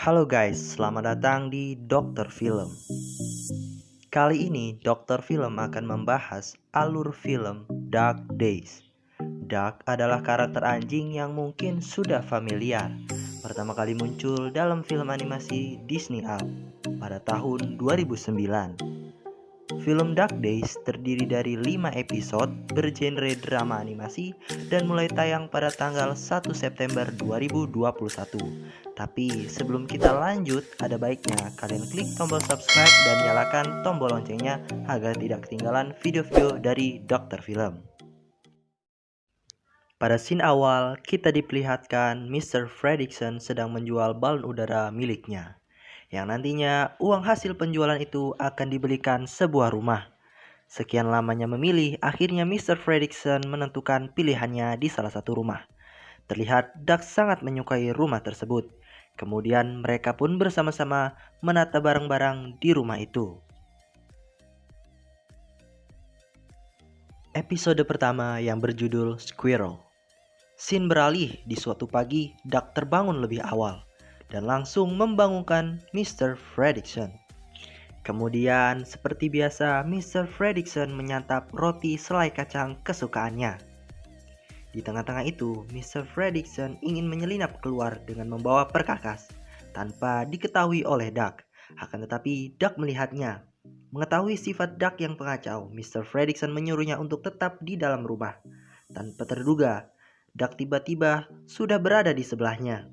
Halo guys, selamat datang di Dokter Film. Kali ini Dokter Film akan membahas alur film Dark Days. Dark adalah karakter anjing yang mungkin sudah familiar. Pertama kali muncul dalam film animasi Disney Up pada tahun 2009. Film Dark Days terdiri dari 5 episode bergenre drama animasi dan mulai tayang pada tanggal 1 September 2021. Tapi sebelum kita lanjut, ada baiknya kalian klik tombol subscribe dan nyalakan tombol loncengnya agar tidak ketinggalan video-video dari Dokter Film. Pada scene awal, kita diperlihatkan Mr. Fredricksen sedang menjual balon udara miliknya, yang nantinya uang hasil penjualan itu akan dibelikan sebuah rumah. Sekian lamanya memilih, akhirnya Mr. Fredricksen menentukan pilihannya di salah satu rumah. Terlihat Duck sangat menyukai rumah tersebut. Kemudian mereka pun bersama-sama menata barang-barang di rumah itu. Episode pertama yang berjudul Squirrel. Scene beralih di suatu pagi, Duck terbangun lebih awal dan langsung membangunkan Mr. Fredricksen. Kemudian seperti biasa, Mr. Fredricksen menyantap roti selai kacang kesukaannya. Di tengah-tengah itu, Mr. Fredricksen ingin menyelinap keluar dengan membawa perkakas tanpa diketahui oleh Duck. Akan tetapi Duck melihatnya. Mengetahui sifat Duck yang pengacau, Mr. Fredricksen menyuruhnya untuk tetap di dalam rumah. Tanpa terduga, Duck tiba-tiba sudah berada di sebelahnya.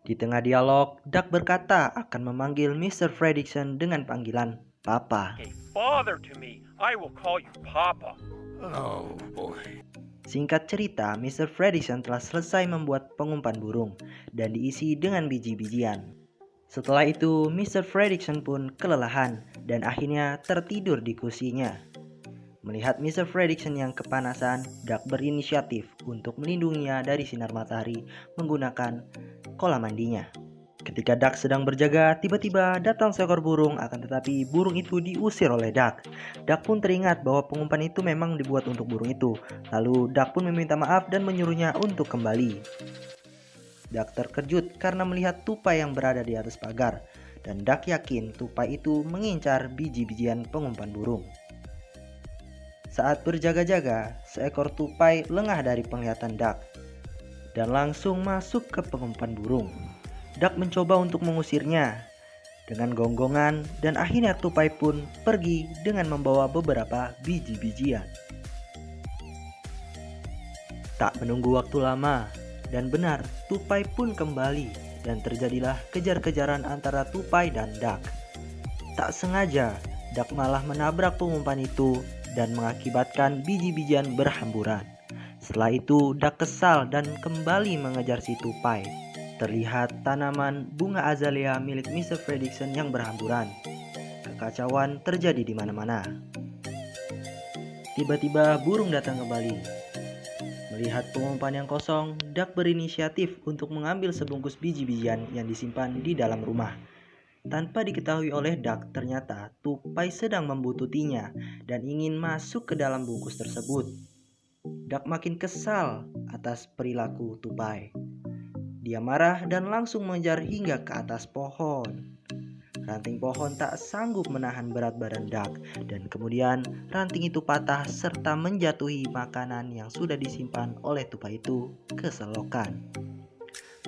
Di tengah dialog, Duck berkata akan memanggil Mr. Fredricksen dengan panggilan Papa. A father to me. I will call you Papa. Oh boy. Singkat cerita, Mr. Fredricksen telah selesai membuat pengumpan burung dan diisi dengan biji-bijian. Setelah itu, Mr. Fredricksen pun kelelahan dan akhirnya tertidur di kursinya. Melihat Mr. Fredricksen yang kepanasan, Duck berinisiatif untuk melindunginya dari sinar matahari menggunakan kolam mandinya. Ketika Duck sedang berjaga, tiba-tiba datang seekor burung, akan tetapi burung itu diusir oleh Duck. Duck pun teringat bahwa pengumpan itu memang dibuat untuk burung itu. Lalu Duck pun meminta maaf dan menyuruhnya untuk kembali. Duck terkejut karena melihat tupai yang berada di atas pagar, dan Duck yakin tupai itu mengincar biji-bijian pengumpan burung. Saat berjaga-jaga, seekor tupai lengah dari penglihatan Duck dan langsung masuk ke pengumpan burung. Duck mencoba untuk mengusirnya dengan gonggongan dan akhirnya tupai pun pergi dengan membawa beberapa biji-bijian. Tak menunggu waktu lama dan benar, tupai pun kembali dan terjadilah kejar-kejaran antara tupai dan Duck. Tak sengaja, Duck malah menabrak pengumpan itu dan mengakibatkan biji-bijian berhamburan. Setelah itu, Duck kesal dan kembali mengejar si tupai. Terlihat tanaman bunga azalea milik Mr. Fredricksen yang berhamburan. Kekacauan terjadi di mana-mana. Tiba-tiba burung datang kembali. Melihat pengumpan yang kosong, Duck berinisiatif untuk mengambil sebungkus biji-bijian yang disimpan di dalam rumah. Tanpa diketahui oleh Duck, ternyata tupai sedang membututinya dan ingin masuk ke dalam bungkus tersebut. Duck makin kesal atas perilaku tupai. Dia marah dan langsung mengejar hingga ke atas pohon. Ranting pohon tak sanggup menahan berat badan Duck dan kemudian ranting itu patah serta menjatuhi makanan yang sudah disimpan oleh tupai itu ke selokan.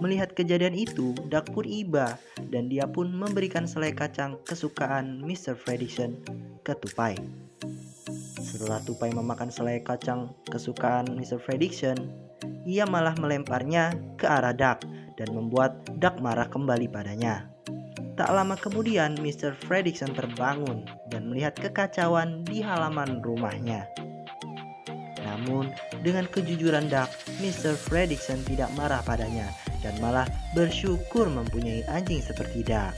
Melihat kejadian itu, Duck pun iba dan dia pun memberikan selai kacang kesukaan Mr. Fredricksen ke tupai. Setelah tupai memakan selai kacang kesukaan Mr. Fredricksen, ia malah melemparnya ke arah Duck dan membuat Duck marah kembali padanya. Tak lama kemudian, Mr. Fredricksen terbangun dan melihat kekacauan di halaman rumahnya. Namun, dengan kejujuran Duck, Mr. Fredricksen tidak marah padanya dan malah bersyukur mempunyai anjing seperti Duck.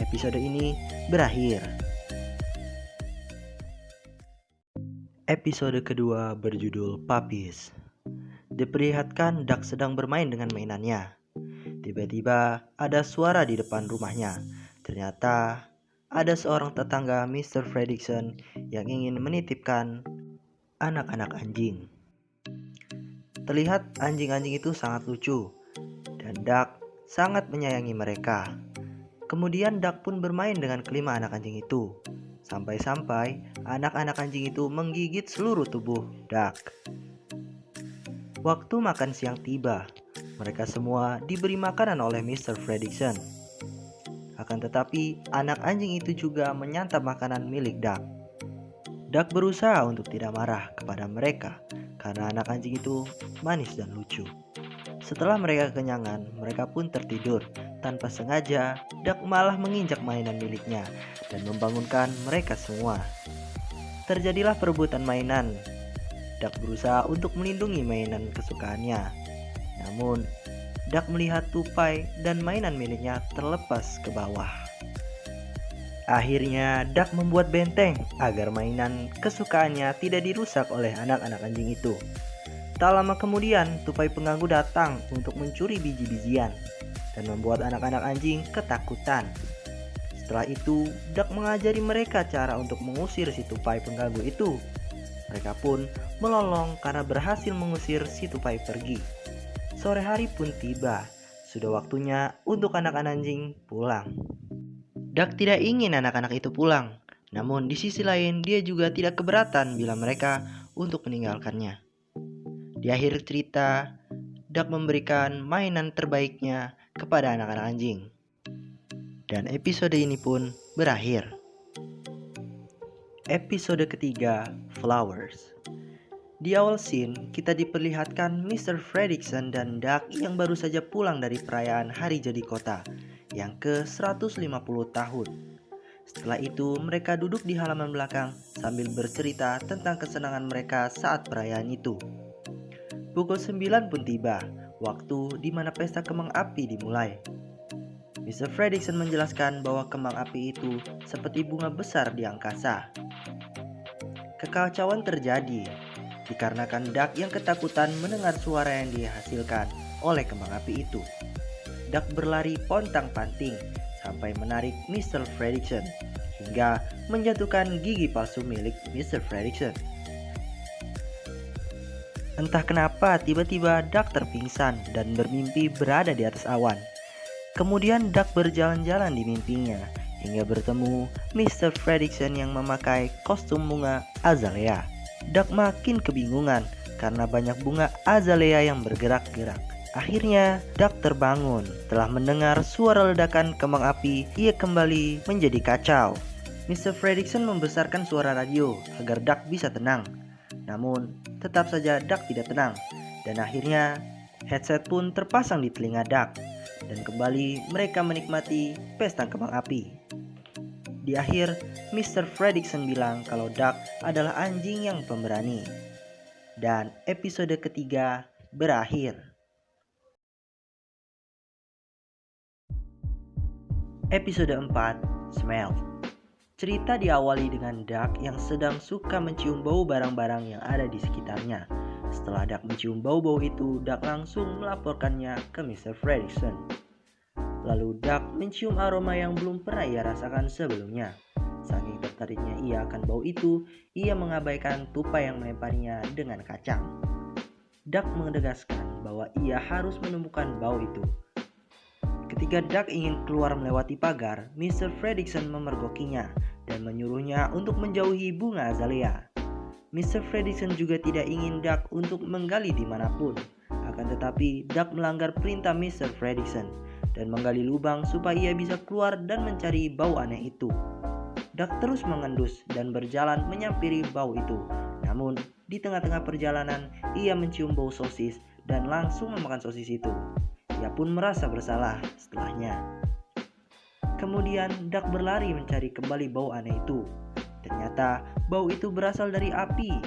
Episode ini berakhir. Episode kedua berjudul Puppies. Diperlihatkan Duck sedang bermain dengan mainannya. Tiba-tiba ada suara di depan rumahnya. Ternyata ada seorang tetangga Mr. Fredricksen yang ingin menitipkan anak-anak anjing. Terlihat anjing-anjing itu sangat lucu dan Duck sangat menyayangi mereka. Kemudian Duck pun bermain dengan kelima anak anjing itu. Sampai-sampai anak-anak anjing itu menggigit seluruh tubuh Duck. Waktu makan siang tiba. Mereka semua diberi makanan oleh Mr. Fredricksen. Akan tetapi, anak anjing itu juga menyantap makanan milik Duck. Duck berusaha untuk tidak marah kepada mereka karena anak anjing itu manis dan lucu. Setelah mereka kekenyangan, mereka pun tertidur. Tanpa sengaja, Duck malah menginjak mainan miliknya dan membangunkan mereka semua. Terjadilah perebutan mainan. Duck berusaha untuk melindungi mainan kesukaannya. Namun, Duck melihat tupai dan mainan miliknya terlepas ke bawah. Akhirnya, Duck membuat benteng agar mainan kesukaannya tidak dirusak oleh anak-anak anjing itu. Tak lama kemudian, tupai pengganggu datang untuk mencuri biji-bijian dan membuat anak-anak anjing ketakutan. Setelah itu, Duck mengajari mereka cara untuk mengusir si tupai pengganggu itu. Mereka pun melolong karena berhasil mengusir si tupai pergi. Sore hari pun tiba. Sudah waktunya untuk anak-anak anjing pulang. Duck tidak ingin anak-anak itu pulang. Namun di sisi lain dia juga tidak keberatan bila mereka untuk meninggalkannya. Di akhir cerita, Duck memberikan mainan terbaiknya kepada anak-anak anjing. Dan episode ini pun berakhir. Episode ketiga, Flowers. Di awal scene, kita diperlihatkan Mr. Fredricksen dan Duck yang baru saja pulang dari perayaan Hari Jadi Kota yang ke-150 tahun. Setelah itu, mereka duduk di halaman belakang sambil bercerita tentang kesenangan mereka saat perayaan itu. Pukul 9 pun tiba, waktu di mana pesta kembang api dimulai. Mr. Fredricksen menjelaskan bahwa kembang api itu seperti bunga besar di angkasa. Kekacauan terjadi dikarenakan Duck yang ketakutan mendengar suara yang dihasilkan oleh kembang api itu. Duck berlari pontang-panting sampai menarik Mr. Fredricksen hingga menjatuhkan gigi palsu milik Mr. Fredricksen. Entah kenapa tiba-tiba Duck terpingsan dan bermimpi berada di atas awan. Kemudian Duck berjalan-jalan di mimpinya hingga bertemu Mr. Fredricksen yang memakai kostum bunga azalea. Duck makin kebingungan karena banyak bunga azalea yang bergerak-gerak. Akhirnya Duck terbangun. Setelah mendengar suara ledakan kembang api, ia kembali menjadi kacau. Mr. Fredricksen membesarkan suara radio agar Duck bisa tenang. Namun, tetap saja Duck tidak tenang. Dan akhirnya, headset pun terpasang di telinga Duck. Dan kembali mereka menikmati pesta kembang api. Di akhir, Mr. Fredricksen bilang kalau Duck adalah anjing yang pemberani. Dan episode ketiga berakhir. Episode 4, Smell. Cerita diawali dengan Duck yang sedang suka mencium bau barang-barang yang ada di sekitarnya. Setelah Duck mencium bau-bau itu, Duck langsung melaporkannya ke Mr. Fredricksen. Lalu Duck mencium aroma yang belum pernah ia rasakan sebelumnya. Saking tertariknya ia akan bau itu, ia mengabaikan tupai yang melemparinya dengan kacang. Duck menegaskan bahwa ia harus menemukan bau itu. Ketika Duck ingin keluar melewati pagar, Mr. Fredricksen memergokinya dan menyuruhnya untuk menjauhi bunga azalea. Mr. Fredricksen juga tidak ingin Duck untuk menggali dimanapun. Akan tetapi, Duck melanggar perintah Mr. Fredricksen dan menggali lubang supaya ia bisa keluar dan mencari bau aneh itu. Duck terus mengendus dan berjalan menyampiri bau itu. Namun, di tengah-tengah perjalanan, ia mencium bau sosis dan langsung memakan sosis itu. Ia pun merasa bersalah setelahnya. Kemudian Duck berlari mencari kembali bau aneh itu. Ternyata bau itu berasal dari api.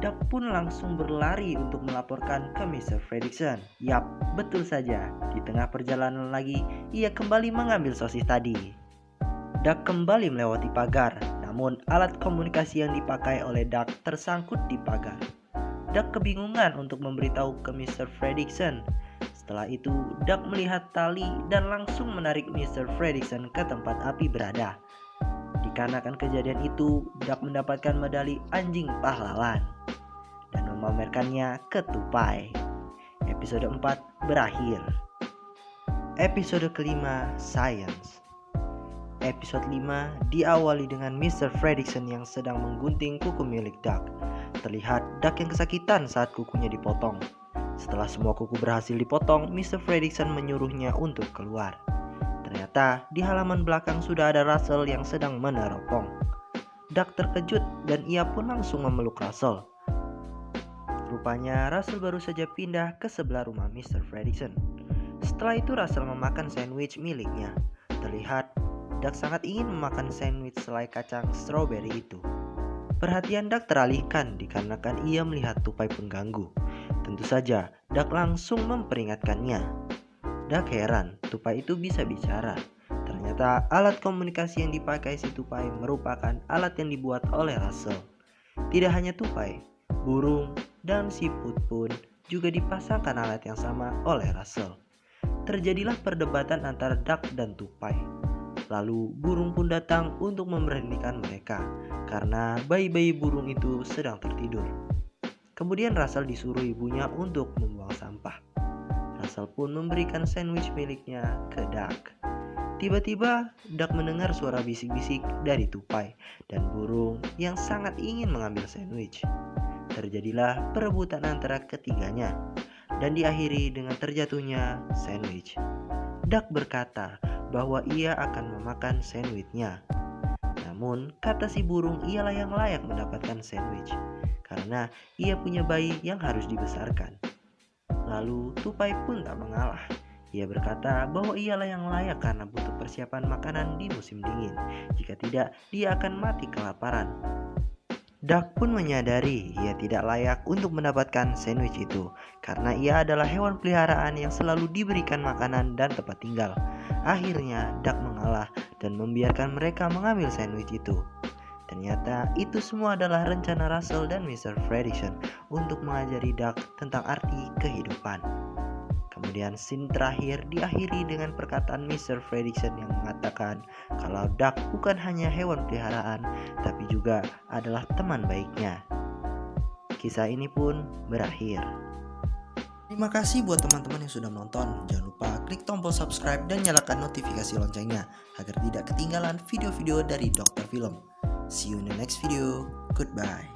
Duck pun langsung berlari untuk melaporkan ke Mr. Fredricksen. Yap, betul saja. Di tengah perjalanan lagi, ia kembali mengambil sosis tadi. Duck kembali melewati pagar, namun alat komunikasi yang dipakai oleh Duck tersangkut di pagar. Duck kebingungan untuk memberitahu ke Mr. Fredricksen. Setelah itu, Duck melihat tali dan langsung menarik Mr. Fredricksen ke tempat api berada. Dikarenakan kejadian itu, Duck mendapatkan medali anjing pahlawan dan memamerkannya ke tupai. Episode 4 berakhir. Episode kelima, Science. Episode 5 diawali dengan Mr. Fredricksen yang sedang menggunting kuku milik Duck. Terlihat Duck yang kesakitan saat kukunya dipotong. Setelah semua kuku berhasil dipotong, Mr. Fredricksen menyuruhnya untuk keluar. Ternyata di halaman belakang sudah ada Russell yang sedang meneropong. Duck terkejut dan ia pun langsung memeluk Russell. Rupanya Russell baru saja pindah ke sebelah rumah Mr. Fredricksen. Setelah itu Russell memakan sandwich miliknya. Terlihat Duck sangat ingin memakan sandwich selai kacang strawberry itu. Perhatian Duck teralihkan dikarenakan ia melihat tupai pengganggu. Tentu saja Duck langsung memperingatkannya. Duck heran, tupai itu bisa bicara. Ternyata alat komunikasi yang dipakai si tupai merupakan alat yang dibuat oleh Russell. Tidak hanya tupai, burung dan siput pun juga dipasangkan alat yang sama oleh Russell. Terjadilah perdebatan antara Duck dan tupai. Lalu burung pun datang untuk memberhentikan mereka karena bayi-bayi burung itu sedang tertidur. Kemudian Russell disuruh ibunya untuk membuang sampah. Russell pun memberikan sandwich miliknya ke Duck. Tiba-tiba Duck mendengar suara bisik-bisik dari tupai dan burung yang sangat ingin mengambil sandwich. Terjadilah perebutan antara ketiganya dan diakhiri dengan terjatuhnya sandwich. Duck berkata bahwa ia akan memakan sandwichnya. Namun kata si burung ialah yang layak mendapatkan sandwich karena ia punya bayi yang harus dibesarkan. Lalu tupai pun tak mengalah. Ia berkata bahwa ialah yang layak karena butuh persiapan makanan di musim dingin. Jika tidak, dia akan mati kelaparan. Duck pun menyadari ia tidak layak untuk mendapatkan sandwich itu karena ia adalah hewan peliharaan yang selalu diberikan makanan dan tempat tinggal. Akhirnya Duck mengalah dan membiarkan mereka mengambil sandwich itu. Ternyata itu semua adalah rencana Russell dan Mr. Fredricksen untuk mengajari Duck tentang arti kehidupan. Kemudian scene terakhir diakhiri dengan perkataan Mr. Fredricksen yang mengatakan kalau Duck bukan hanya hewan peliharaan tapi juga adalah teman baiknya. Kisah ini pun berakhir. Terima kasih buat teman-teman yang sudah menonton. Jangan lupa klik tombol subscribe dan nyalakan notifikasi loncengnya agar tidak ketinggalan video-video dari Dr. Film. See you in the next video. Goodbye.